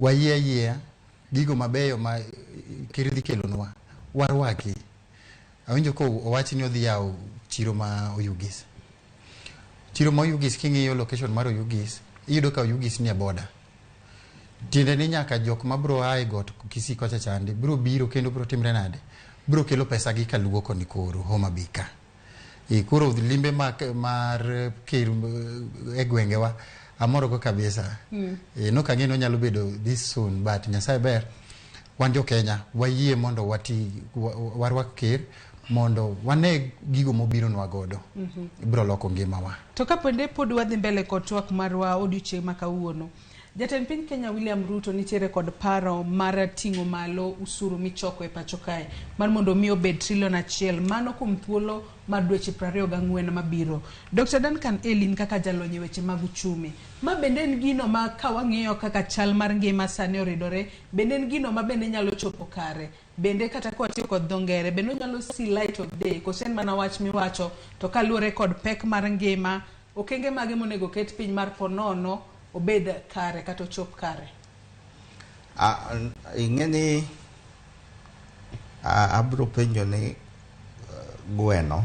wayie gigo mabeyo ma ker dhi kelonwa warwaki. Awinjo ko owachi ni odhi yawo chiro ma Oyugis. Chiro ma Oyugis king'iyo location mar Oyugis, iyudo ka Oyugis ni e border. Tiende ni nyaka jok mabro ae got Kisii kocha chande bro biro kendo bro timre nade, bro kelo pesa gi kaluwo koni koro Homa Bay ka. Koro limbe mar ker e gwengewa amoro go kabisa. No kang'eno nyalo bedo this soon, but Nyasaye ber. Wan jo Kenya wayie mondo warwak ker mondo wane gigo mobiro nwa godo. Bro loko ngimawa. To kapende pod wadhi mbele kod twak marwa odiochieng' ma kawuono, Jatend piny Kenya William Ruto nitiere kod paro mar ting'o malo usuru michoko e pacho kae mar mondo mi obed trilion 1 mano kuom thuolo mar dweche 24 mabiro. Dr. Duncan Elin kaka jalony e weche mag uchumi, ma bende en gino ma kawang'iyo kaka chal mar ngima sani oridore, bende en gino ma bende nyalo chopo kare, bende kata kwatiyo kod dho ngere bende nyalo see light of day, kosen mana wach miwacho to kaluwore kod pek mar ngima, okenge mage monego ket piny mar ponono obed kare kata chop kare. Ing'eni abro penjo ni gweno